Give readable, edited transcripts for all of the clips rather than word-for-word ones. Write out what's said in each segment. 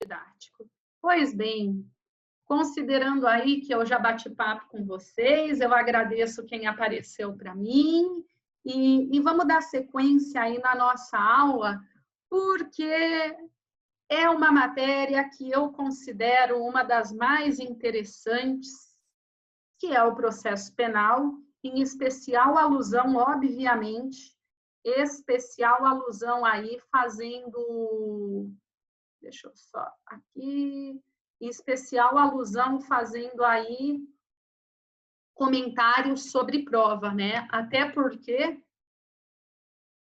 didático. Pois bem, considerando aí que eu já bati papo com vocês, eu agradeço quem apareceu para mim e vamos dar sequência aí na nossa aula, porque é uma matéria que eu considero uma das mais interessantes, que é o processo penal, em especial alusão, obviamente, especial alusão aí fazendo, deixa eu só aqui, especial alusão fazendo aí comentários sobre prova, né? Até porque,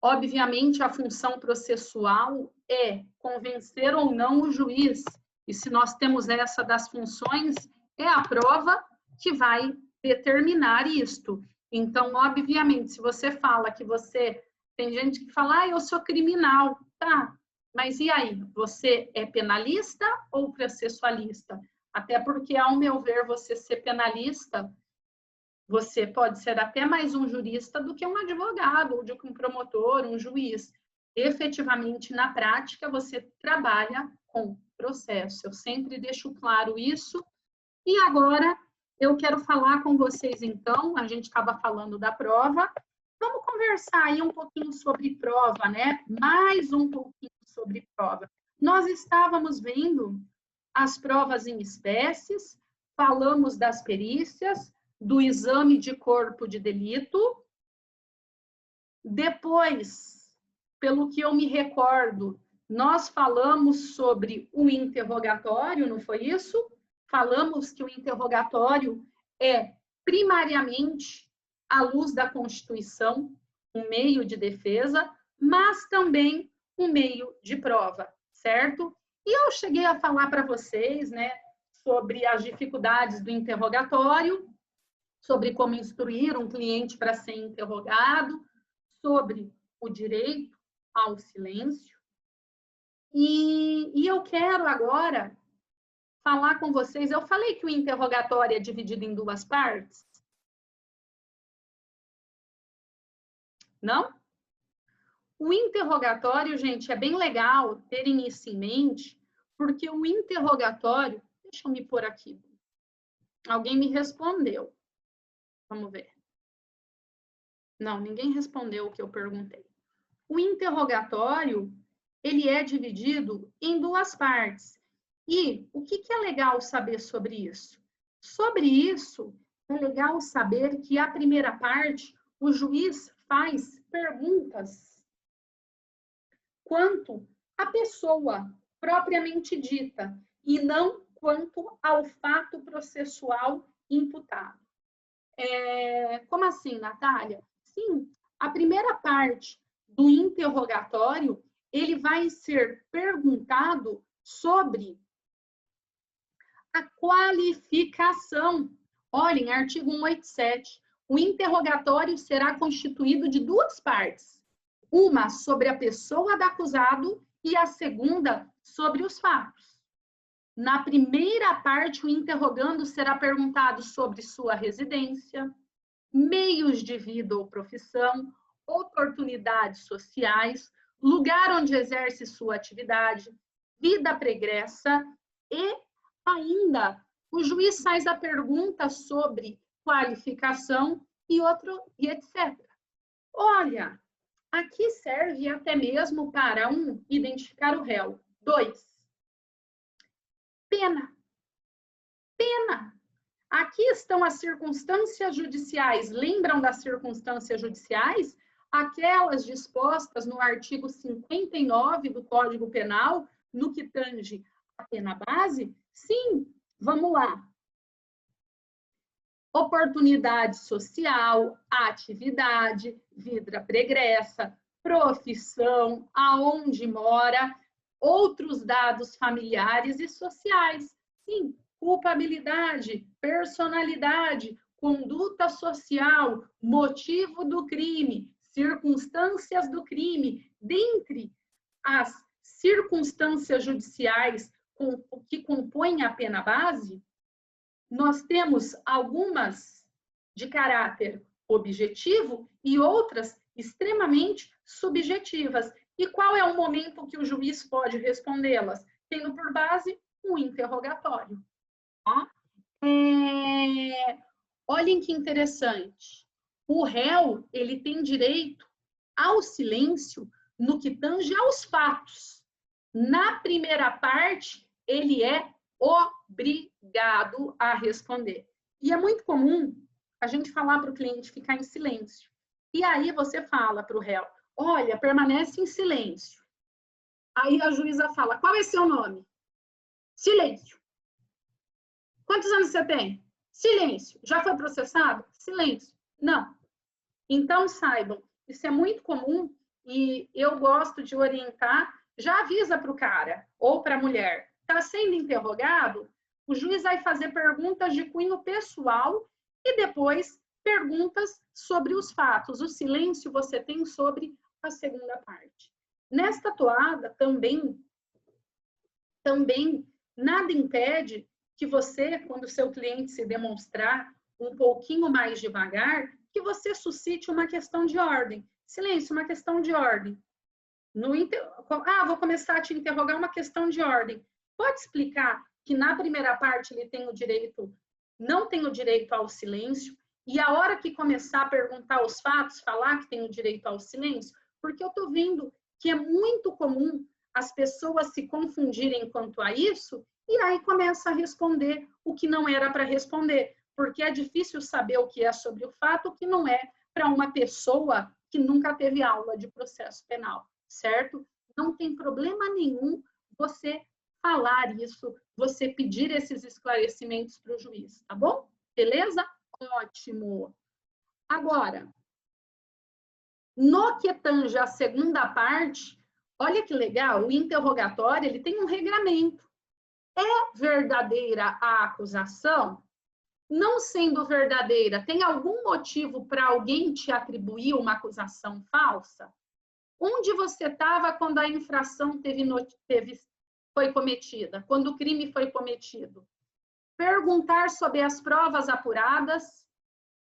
obviamente, a função processual é convencer ou não o juiz. E se nós temos essa das funções, é a prova que vai determinar isto. Então, obviamente, se você fala que você... Tem gente que fala, eu sou criminal. Tá, mas e aí? Você é penalista ou processualista? Até porque, ao meu ver, você ser penalista, você pode ser até mais um jurista do que um advogado, ou de um promotor, um juiz. Efetivamente, na prática, você trabalha com processo. Eu sempre deixo claro isso. E agora, eu quero falar com vocês, então, a gente estava falando da prova. Vamos conversar aí um pouquinho sobre prova, né? Mais um pouquinho sobre prova. Nós estávamos vendo as provas em espécies, falamos das perícias, do exame de corpo de delito. Depois, pelo que eu me recordo, nós falamos sobre o interrogatório, não foi isso? Falamos que o interrogatório é primariamente, à luz da Constituição, um meio de defesa, mas também um meio de prova, certo? E eu cheguei a falar para vocês, né, sobre as dificuldades do interrogatório, sobre como instruir um cliente para ser interrogado, sobre o direito ao silêncio. E eu quero agora falar com vocês, eu falei que o interrogatório é dividido em duas partes? Não? O interrogatório, gente, é bem legal terem isso em mente, porque o interrogatório... Deixa eu me pôr aqui. Alguém me respondeu. Vamos ver. Não, ninguém respondeu o que eu perguntei. O interrogatório, ele é dividido em duas partes. E o que é legal saber sobre isso? Sobre isso, é legal saber que a primeira parte, o juiz faz perguntas quanto à pessoa propriamente dita e não quanto ao fato processual imputado. Como assim, Natália? Sim, a primeira parte do interrogatório, ele vai ser perguntado sobre a qualificação. Olhem, artigo 187, o interrogatório será constituído de duas partes. Uma sobre a pessoa do acusado e a segunda sobre os fatos. Na primeira parte, o interrogando será perguntado sobre sua residência, meios de vida ou profissão, oportunidades sociais, lugar onde exerce sua atividade, vida pregressa e ainda o juiz faz a pergunta sobre qualificação e etc. Olha, aqui serve até mesmo para identificar o réu. 2, pena. Pena. Aqui estão as circunstâncias judiciais. Lembram das circunstâncias judiciais? Aquelas dispostas no artigo 59 do Código Penal, no que tange a pena base? Sim, vamos lá. Oportunidade social, atividade, vida pregressa, profissão, aonde mora, outros dados familiares e sociais. Sim, culpabilidade, personalidade, conduta social, motivo do crime, circunstâncias do crime, dentre as circunstâncias judiciais que compõem a pena base, nós temos algumas de caráter objetivo e outras extremamente subjetivas. E qual é o momento que o juiz pode respondê-las? tendo por base um interrogatório. Tá? Olhem que interessante. O réu, ele tem direito ao silêncio no que tange aos fatos. Na primeira parte, ele é obrigado a responder. E é muito comum a gente falar para o cliente ficar em silêncio. E aí você fala para o réu, olha, permanece em silêncio. Aí a juíza fala, qual é seu nome? Silêncio. Quantos anos você tem? Silêncio. Já foi processado? Silêncio. Não. Então, saibam, isso é muito comum e eu gosto de orientar, já avisa para o cara ou para a mulher, está sendo interrogado, o juiz vai fazer perguntas de cunho pessoal e depois perguntas sobre os fatos. O silêncio você tem sobre a segunda parte. Nesta toada, também nada impede que você, quando o seu cliente se demonstrar um pouquinho mais devagar, que você suscite uma questão de ordem. Silêncio, uma questão de ordem. Vou começar a te interrogar uma questão de ordem. Pode explicar que na primeira parte ele tem o direito, não tem o direito ao silêncio, e a hora que começar a perguntar os fatos, falar que tem o direito ao silêncio? Porque eu estou vendo que é muito comum as pessoas se confundirem quanto a isso, e aí começa a responder o que não era para responder, porque é difícil saber o que é sobre o fato, o que não é para uma pessoa que nunca teve aula de processo penal, certo? Não tem problema nenhum você falar isso, você pedir esses esclarecimentos para o juiz, tá bom? Beleza? Ótimo. Agora, no que tange a segunda parte, olha que legal, o interrogatório ele tem um regramento. É verdadeira a acusação? Não sendo verdadeira, tem algum motivo para alguém te atribuir uma acusação falsa? Onde você estava quando a infração foi cometida, quando o crime foi cometido? Perguntar sobre as provas apuradas,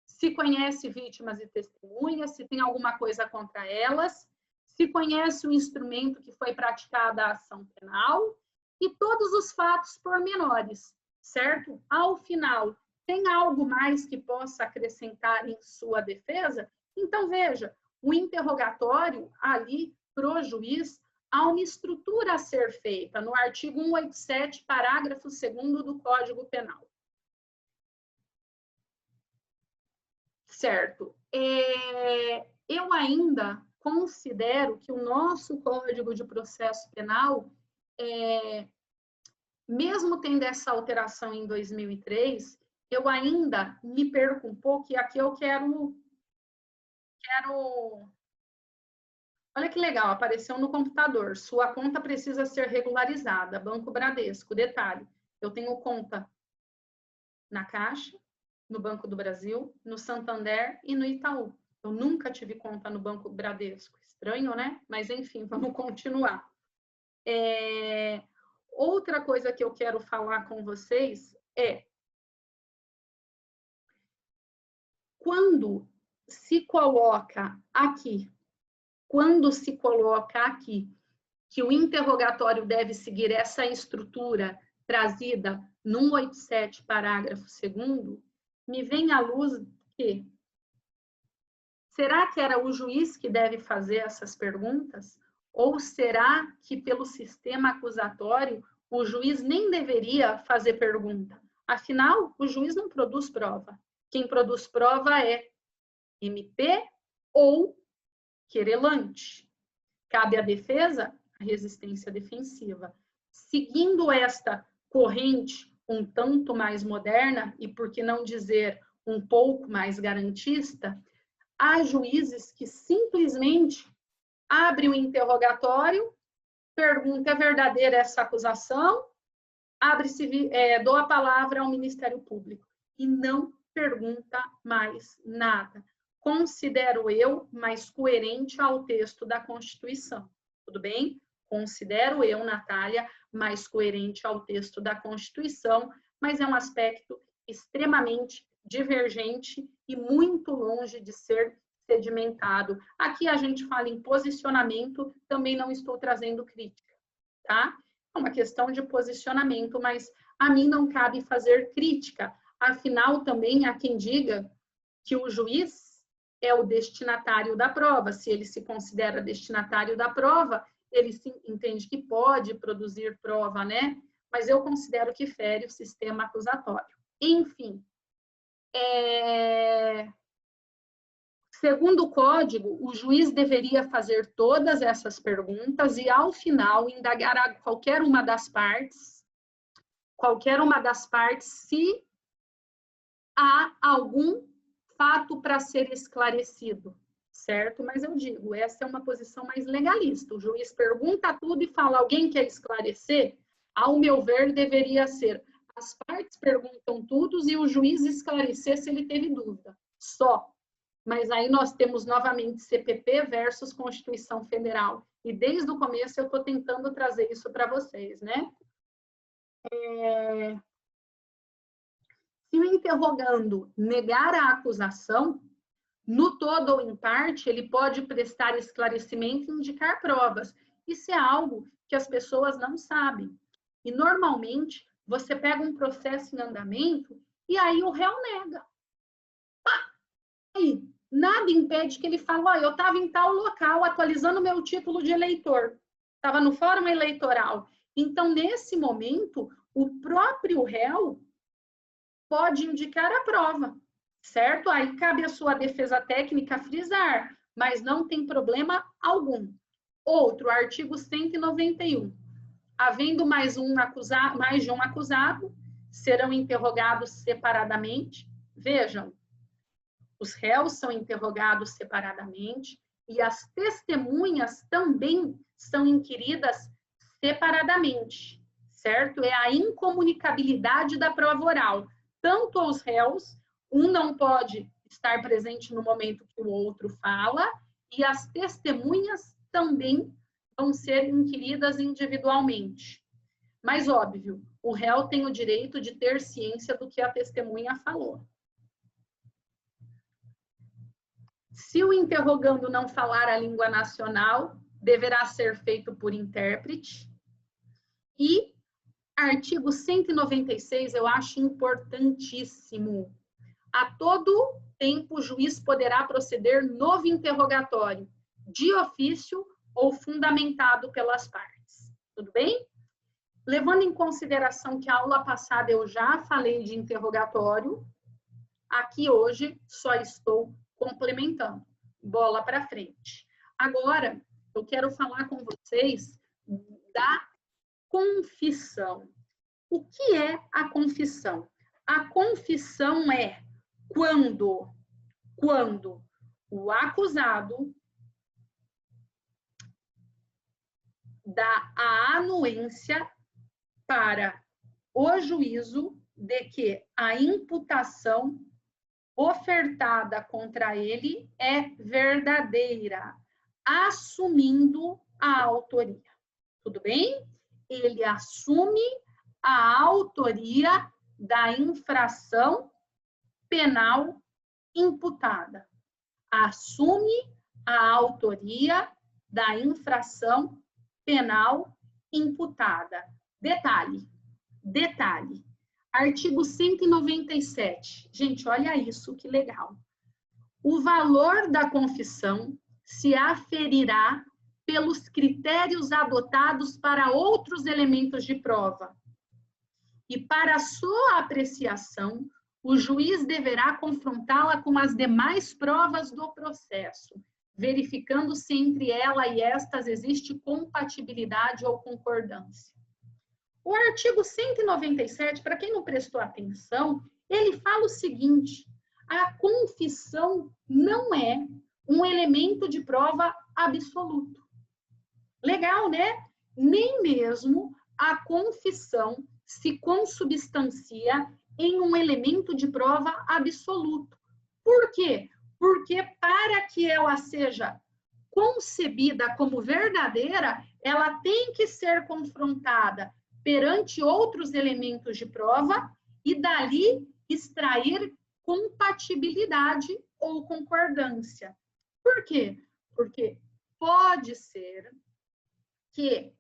se conhece vítimas e testemunhas, se tem alguma coisa contra elas, se conhece o instrumento que foi praticada a ação penal e todos os fatos pormenores, certo? Ao final, tem algo mais que possa acrescentar em sua defesa? Então, veja, o interrogatório ali para o juiz, há uma estrutura a ser feita no artigo 187, parágrafo 2º do Código Penal. Certo. Eu ainda considero que o nosso Código de Processo Penal, mesmo tendo essa alteração em 2003, eu ainda me perco um pouco, e aqui eu quero... Olha que legal, apareceu no computador. Sua conta precisa ser regularizada. Banco Bradesco. Detalhe, eu tenho conta na Caixa, no Banco do Brasil, no Santander e no Itaú. Eu nunca tive conta no Banco Bradesco. Estranho, né? Mas, enfim, vamos continuar. Outra coisa que eu quero falar com vocês é quando se coloca aqui que o interrogatório deve seguir essa estrutura trazida no 187, parágrafo 2º, me vem à luz que será que era o juiz que deve fazer essas perguntas? Ou será que, pelo sistema acusatório, o juiz nem deveria fazer pergunta? Afinal, o juiz não produz prova. Quem produz prova é MP ou querelante. Cabe à defesa a resistência defensiva. Seguindo esta corrente um tanto mais moderna, e por que não dizer um pouco mais garantista, há juízes que simplesmente abrem o interrogatório, pergunta: é verdadeira essa acusação? Dou a palavra ao Ministério Público e não pergunta mais nada. Considero eu mais coerente ao texto da Constituição. Tudo bem? Considero eu, Natália, mais coerente ao texto da Constituição, mas é um aspecto extremamente divergente e muito longe de ser sedimentado. Aqui a gente fala em posicionamento, também não estou trazendo crítica, tá? é uma questão de posicionamento, mas a mim não cabe fazer crítica. Afinal, também há quem diga que o juiz é o destinatário da prova. Se ele se considera destinatário da prova, ele entende que pode produzir prova, né? Mas eu considero que fere o sistema acusatório. Enfim, segundo o código, o juiz deveria fazer todas essas perguntas e, ao final, indagar a qualquer uma das partes se há algum fato para ser esclarecido, certo? Mas eu digo, essa é uma posição mais legalista. O juiz pergunta tudo e fala, alguém quer esclarecer? Ao meu ver, deveria ser, as partes perguntam tudo e o juiz esclarecer se ele teve dúvida. Só. Mas aí nós temos novamente CPP versus Constituição Federal. E desde o começo eu estou tentando trazer isso para vocês, né? Se o interrogando negar a acusação, no todo ou em parte, ele pode prestar esclarecimento e indicar provas. Isso é algo que as pessoas não sabem. E, normalmente, você pega um processo em andamento e aí o réu nega. Aí, nada impede que ele fale, ó, eu estava em tal local atualizando meu título de eleitor. Estava no fórum eleitoral. Então, nesse momento, o próprio réu pode indicar a prova, certo? Aí cabe a sua defesa técnica frisar, mas não tem problema algum. Outro, artigo 191. Havendo mais de um acusado, serão interrogados separadamente. Vejam, os réus são interrogados separadamente e as testemunhas também são inquiridas separadamente, certo? É a incomunicabilidade da prova oral. Tanto aos réus, um não pode estar presente no momento que o outro fala, e as testemunhas também vão ser inquiridas individualmente. Mas, óbvio, o réu tem o direito de ter ciência do que a testemunha falou. Se o interrogando não falar a língua nacional, deverá ser feito por intérprete. E artigo 196, eu acho importantíssimo. A todo tempo, o juiz poderá proceder novo interrogatório, de ofício ou fundamentado pelas partes. Tudo bem? Levando em consideração que a aula passada eu já falei de interrogatório, aqui hoje só estou complementando. Bola para frente. Agora, eu quero falar com vocês da confissão. O que é a confissão? A confissão é quando o acusado dá a anuência para o juízo de que a imputação ofertada contra ele é verdadeira, assumindo a autoria. Tudo bem? Ele assume a autoria da infração penal imputada. Assume a autoria da infração penal imputada. Detalhe. Artigo 197. Gente, olha isso, que legal. O valor da confissão se aferirá pelos critérios adotados para outros elementos de prova. E para sua apreciação, o juiz deverá confrontá-la com as demais provas do processo, verificando se entre ela e estas existe compatibilidade ou concordância. O artigo 197, para quem não prestou atenção, ele fala o seguinte: a confissão não é um elemento de prova absoluto. Legal, né? Nem mesmo a confissão se consubstancia em um elemento de prova absoluto. Por quê? Porque para que ela seja concebida como verdadeira, ela tem que ser confrontada perante outros elementos de prova e dali extrair compatibilidade ou concordância. Por quê? Porque pode ser que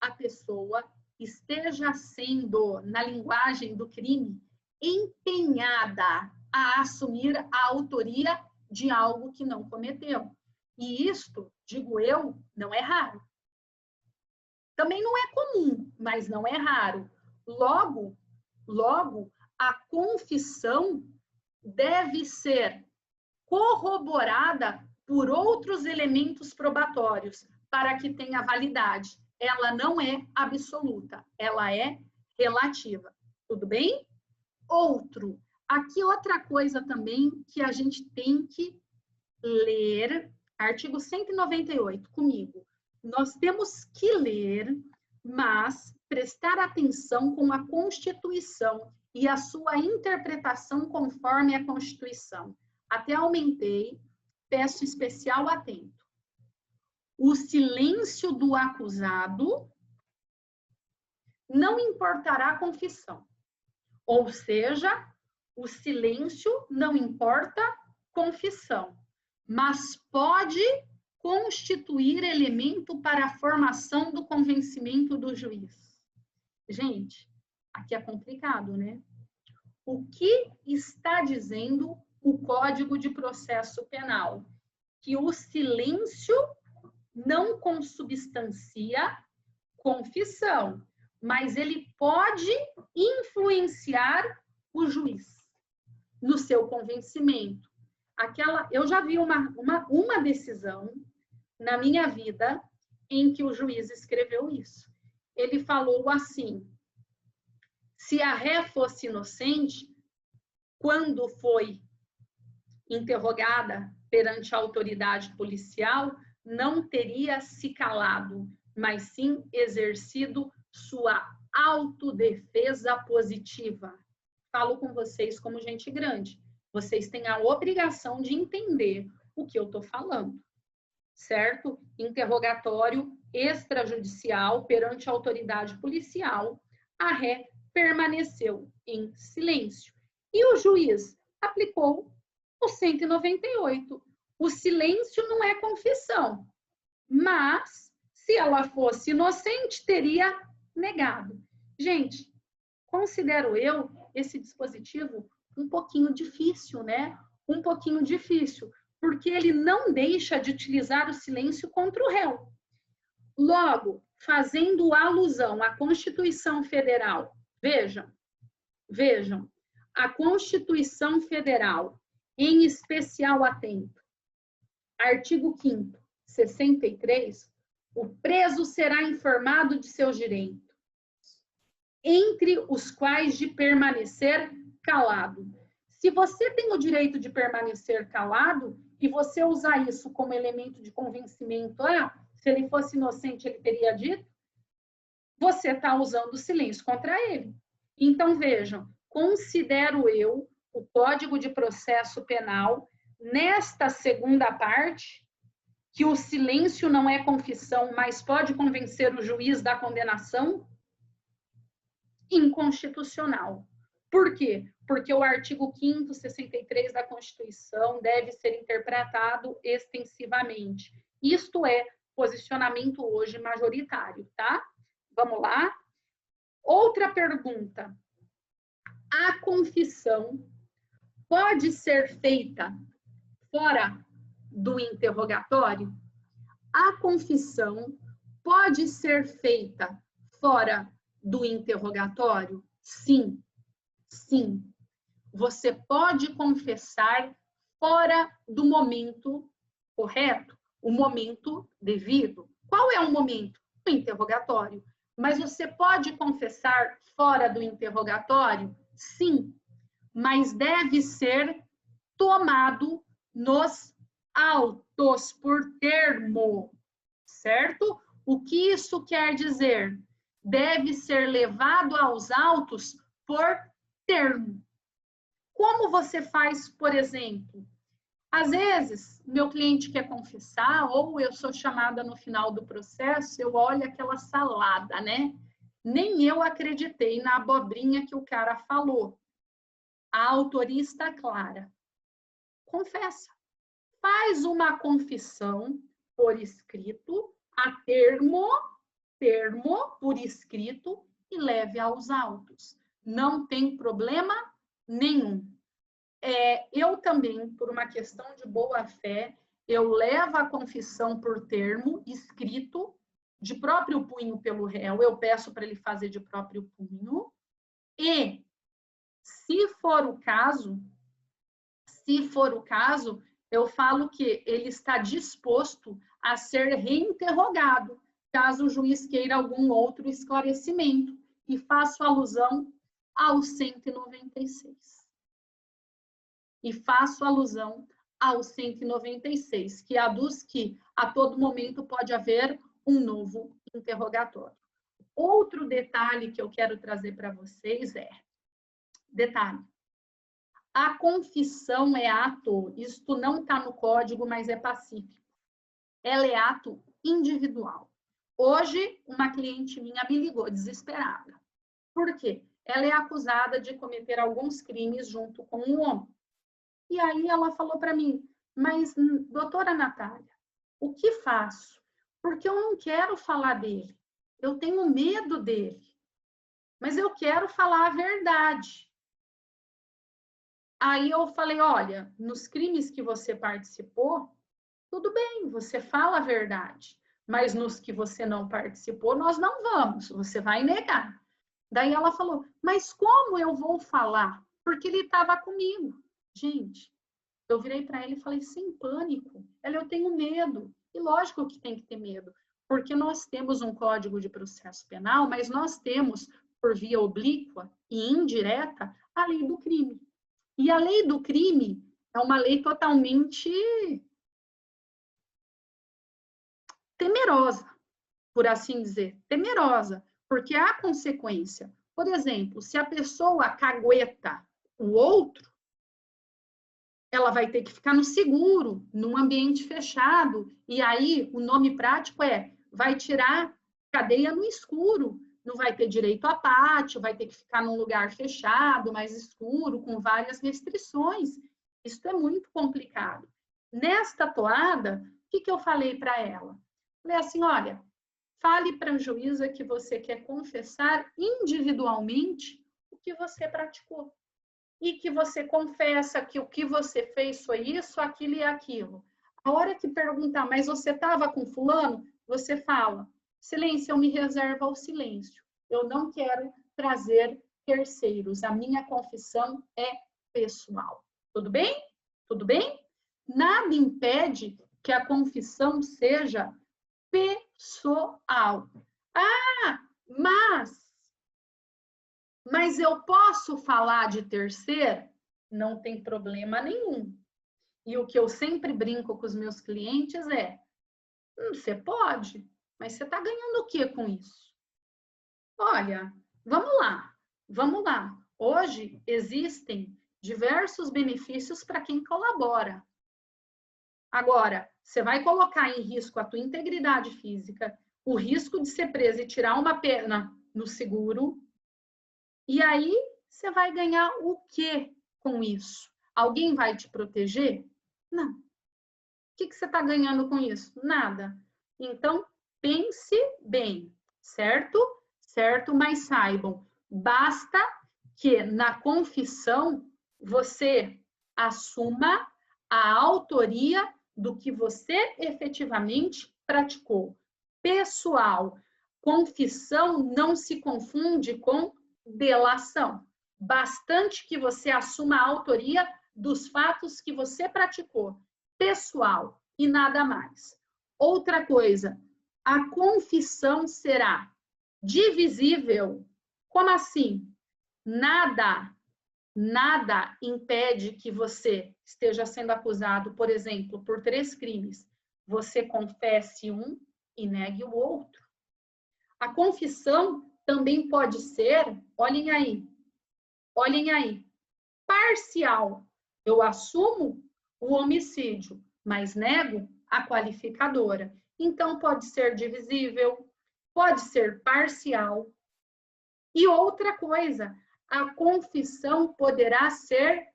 a pessoa esteja sendo, na linguagem do crime, empenhada a assumir a autoria de algo que não cometeu. E isto, digo eu, não é raro. Também não é comum, mas não é raro. Logo, a confissão deve ser corroborada por outros elementos probatórios para que tenha validade. Ela não é absoluta, ela é relativa. Tudo bem? Aqui outra coisa também que a gente tem que ler, artigo 198, comigo. Nós temos que ler, mas prestar atenção com a Constituição e a sua interpretação conforme a Constituição. Até aumentei, peço especial atento. O silêncio do acusado não importará a confissão. Ou seja, o silêncio não importa confissão, mas pode constituir elemento para a formação do convencimento do juiz. Gente, aqui é complicado, né? O que está dizendo o Código de Processo Penal? Que o silêncio não consubstancia confissão, mas ele pode influenciar o juiz no seu convencimento. Eu já vi uma decisão na minha vida em que o juiz escreveu isso. Ele falou assim: se a ré fosse inocente, quando foi interrogada perante a autoridade policial, não teria se calado, mas sim exercido sua autodefesa positiva. Falo com vocês como gente grande. Vocês têm a obrigação de entender o que eu estou falando, certo? Interrogatório extrajudicial perante a autoridade policial, a ré permaneceu em silêncio. E o juiz aplicou o 198. O silêncio não é confissão, mas se ela fosse inocente, teria negado. Gente, considero eu esse dispositivo um pouquinho difícil, né? Um pouquinho difícil, porque ele não deixa de utilizar o silêncio contra o réu. Logo, fazendo alusão à Constituição Federal, vejam, a Constituição Federal, em especial atento, artigo 5º, 63, o preso será informado de seus direitos, entre os quais de permanecer calado. Se você tem o direito de permanecer calado e você usar isso como elemento de convencimento, se ele fosse inocente, ele teria dito, você está usando o silêncio contra ele. Então, vejam, considero eu o Código de Processo Penal, nesta segunda parte, que o silêncio não é confissão, mas pode convencer o juiz da condenação, inconstitucional. Por quê? Porque o artigo 5º, 63 da Constituição deve ser interpretado extensivamente. Isto é posicionamento hoje majoritário, tá? Vamos lá? Outra pergunta. A confissão pode ser feita fora do interrogatório? A confissão pode ser feita fora do interrogatório? Sim. Sim. Você pode confessar fora do momento correto, o momento devido. Qual é o momento? O interrogatório. Mas você pode confessar fora do interrogatório? Sim. Mas deve ser tomado nos autos por termo, certo? O que isso quer dizer? Deve ser levado aos autos por termo. Como você faz, por exemplo? Às vezes, meu cliente quer confessar, ou eu sou chamada no final do processo, eu olho aquela salada, né? Nem eu acreditei na abobrinha que o cara falou. A autoria está clara. Confessa. Faz uma confissão por escrito, a termo, termo por escrito e leve aos autos. Não tem problema nenhum. Eu também, por uma questão de boa-fé, eu levo a confissão por termo escrito, de próprio punho pelo réu, eu peço para ele fazer de próprio punho, e, se for o caso, eu falo que ele está disposto a ser reinterrogado, caso o juiz queira algum outro esclarecimento, e faço alusão ao 196. Que aduz que a todo momento pode haver um novo interrogatório. Outro detalhe que eu quero trazer para vocês detalhe, a confissão é ato, isto não está no código, mas é pacífico. Ela é ato individual. Hoje, uma cliente minha me ligou desesperada. Por quê? Ela é acusada de cometer alguns crimes junto com um homem. E aí ela falou para mim, mas, doutora Natália, o que faço? Porque eu não quero falar dele. Eu tenho medo dele. Mas eu quero falar a verdade. Aí eu falei, olha, nos crimes que você participou, tudo bem, você fala a verdade. Mas nos que você não participou, nós não vamos, você vai negar. Daí ela falou, mas como eu vou falar? Porque ele estava comigo. Gente, eu virei para ele e falei, sem pânico. Eu tenho medo. E lógico que tem que ter medo, porque nós temos um Código de Processo Penal, mas nós temos, por via oblíqua e indireta, a lei do crime. E a lei do crime é uma lei totalmente temerosa, por assim dizer, temerosa, porque há consequência. Por exemplo, se a pessoa cagueta o outro, ela vai ter que ficar no seguro, num ambiente fechado, e aí o nome prático vai tirar cadeia no escuro, não vai ter direito a pátio, vai ter que ficar num lugar fechado, mais escuro, com várias restrições. Isso é muito complicado. Nesta toada, o que eu falei para ela? Falei assim, olha, fale para a juíza que você quer confessar individualmente o que você praticou. E que você confessa que o que você fez foi isso, aquilo e aquilo. A hora que perguntar, mas você estava com fulano? Você fala, silêncio, eu me reservo ao silêncio. Eu não quero trazer terceiros. A minha confissão é pessoal. Tudo bem? Tudo bem? Nada impede que a confissão seja pessoal. Ah, mas eu posso falar de terceiro? Não tem problema nenhum. E o que eu sempre brinco com os meus clientes você pode, mas você está ganhando o que com isso? Olha, vamos lá. Hoje existem diversos benefícios para quem colabora. Agora, você vai colocar em risco a tua integridade física, o risco de ser preso e tirar uma perna no seguro, e aí você vai ganhar o quê com isso? Alguém vai te proteger? Não. O que você está ganhando com isso? Nada. Então, pense bem, certo? Certo, mas saibam, basta que na confissão você assuma a autoria do que você efetivamente praticou. Pessoal, confissão não se confunde com delação. Bastante que você assuma a autoria dos fatos que você praticou, pessoal, e nada mais. Outra coisa, a confissão será divisível. Como assim? Nada impede que você esteja sendo acusado, por exemplo, por 3 crimes. Você confesse um e negue o outro. A confissão também pode ser, olhem aí, parcial. Eu assumo o homicídio, mas nego a qualificadora. Então, pode ser divisível, pode ser parcial. E outra coisa, a confissão poderá ser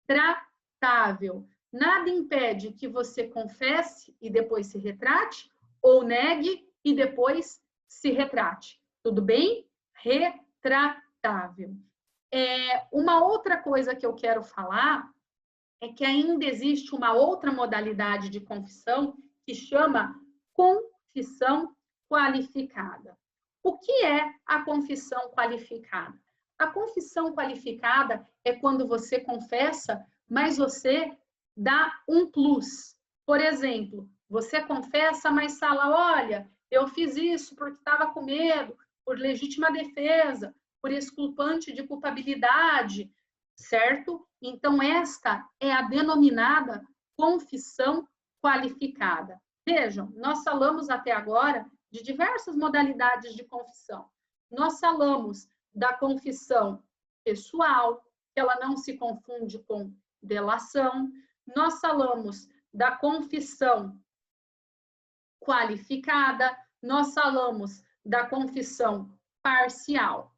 retratável. Nada impede que você confesse e depois se retrate, ou negue e depois se retrate. Tudo bem? Retratável. Uma outra coisa que eu quero falar é que ainda existe uma outra modalidade de confissão que chama confissão qualificada. O que é a confissão qualificada? A confissão qualificada é quando você confessa, mas você dá um plus. Por exemplo, você confessa, mas fala, olha, eu fiz isso porque estava com medo, por legítima defesa, por exculpante de culpabilidade, certo? Então, esta é a denominada confissão qualificada. Vejam, nós falamos até agora de diversas modalidades de confissão. Nós falamos da confissão pessoal, que ela não se confunde com delação. Nós falamos da confissão qualificada, nós falamos da confissão parcial.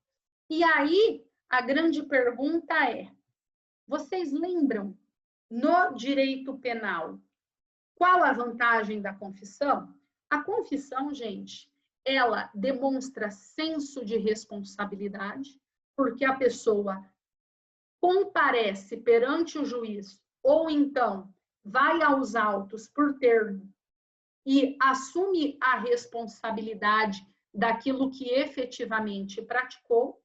E aí, a grande pergunta é, vocês lembram, no direito penal, qual a vantagem da confissão? A confissão, gente, ela demonstra senso de responsabilidade, porque a pessoa comparece perante o juiz, ou então vai aos autos por termo e assume a responsabilidade daquilo que efetivamente praticou,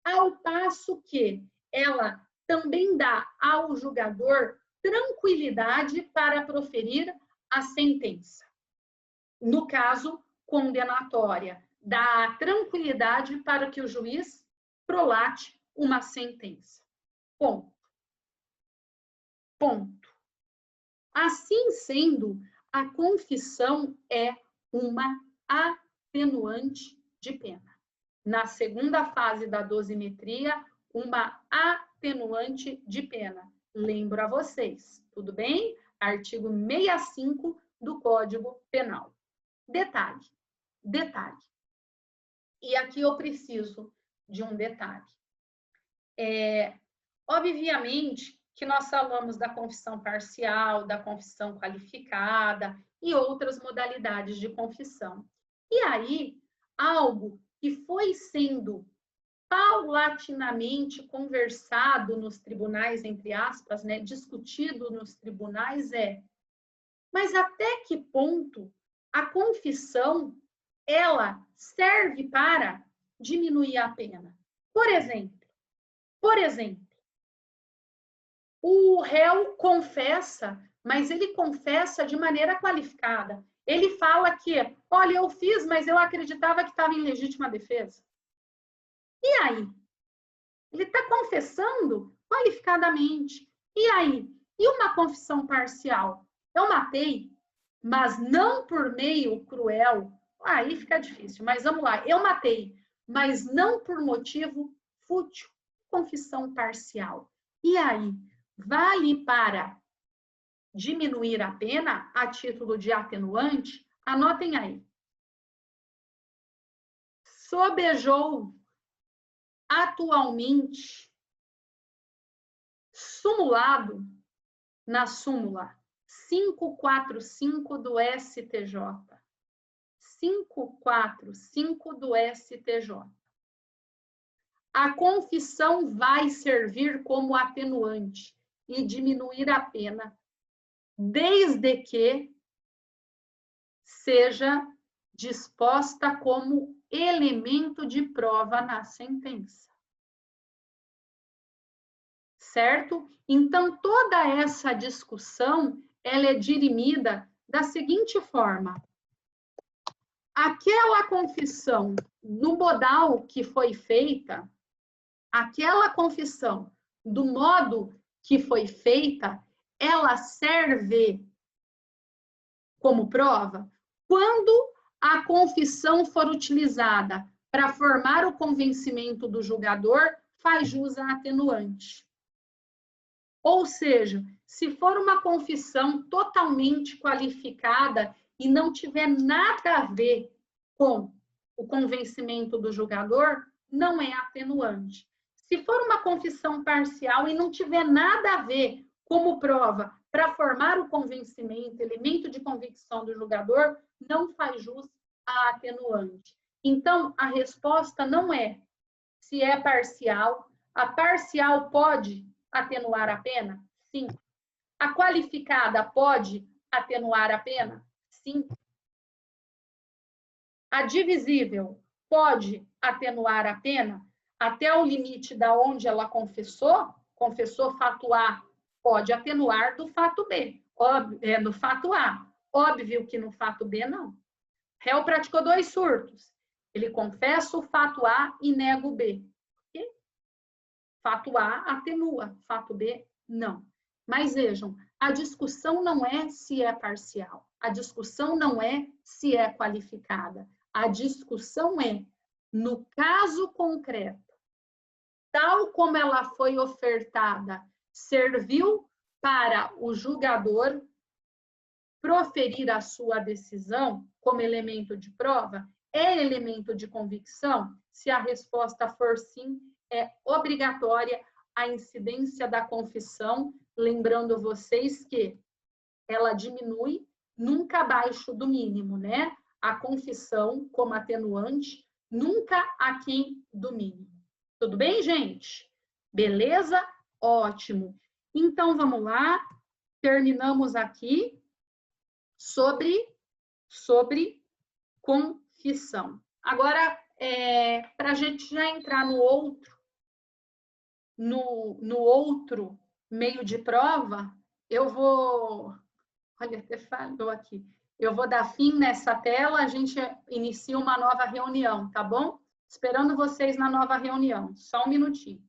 ao passo que ela também dá ao julgador tranquilidade para proferir a sentença. No caso, condenatória, dá tranquilidade para que o juiz prolate uma sentença. Ponto. Ponto. Assim sendo, a confissão é uma atenuante de pena. Na segunda fase da dosimetria, uma atenuante de pena. Lembro a vocês, tudo bem? Artigo 65 do Código Penal. Detalhe. E aqui eu preciso de um detalhe. Obviamente que nós falamos da confissão parcial, da confissão qualificada e outras modalidades de confissão. E aí, algo que foi sendo paulatinamente conversado nos tribunais, entre aspas, né, discutido nos tribunais mas até que ponto a confissão ela serve para diminuir a pena? Por exemplo, o réu confessa, mas ele confessa de maneira qualificada. Ele fala que, olha, eu fiz, mas eu acreditava que estava em legítima defesa. E aí? Ele está confessando qualificadamente. E aí? E uma confissão parcial? Eu matei, mas não por meio cruel. Aí fica difícil, mas vamos lá. Eu matei, mas não por motivo fútil. Confissão parcial. E aí? Vale para diminuir a pena a título de atenuante? Anotem aí. Sobejou atualmente sumulado na súmula 545 do STJ. 545 do STJ. A confissão vai servir como atenuante e diminuir a pena, desde que seja disposta como elemento de prova na sentença. Certo? Então, toda essa discussão, ela é dirimida da seguinte forma. Aquela confissão no modal que foi feita, aquela confissão do modo que foi feita, ela serve como prova quando a confissão for utilizada para formar o convencimento do julgador, faz jus à atenuante. Ou seja, se for uma confissão totalmente qualificada e não tiver nada a ver com o convencimento do julgador, não é atenuante. Se for uma confissão parcial e não tiver nada a ver como prova para formar o convencimento, elemento de convicção do julgador, não faz jus a atenuante. Então, a resposta não é se é parcial. A parcial pode atenuar a pena? Sim. A qualificada pode atenuar a pena? Sim. A divisível pode atenuar a pena até o limite da onde ela confessou fato A, pode atenuar do fato B, no fato A. Óbvio que no fato B não. Réu praticou 2 surtos. Ele confessa o fato A e nega o B. Fato A atenua, fato B não. Mas vejam, a discussão não é se é parcial, a discussão não é se é qualificada, a discussão é, no caso concreto, tal como ela foi ofertada, serviu para o julgador proferir a sua decisão como elemento de prova? É elemento de convicção? Se a resposta for sim, é obrigatória a incidência da confissão, lembrando vocês que ela diminui nunca abaixo do mínimo, né? A confissão como atenuante, nunca aquém do mínimo. Tudo bem, gente? Beleza? Ótimo. Então, vamos lá. Terminamos aqui sobre confissão. Agora, para a gente já entrar no outro meio de prova, eu vou... Olha, até falou aqui. Eu vou dar fim nessa tela, a gente inicia uma nova reunião, tá bom? Esperando vocês na nova reunião. Só um minutinho.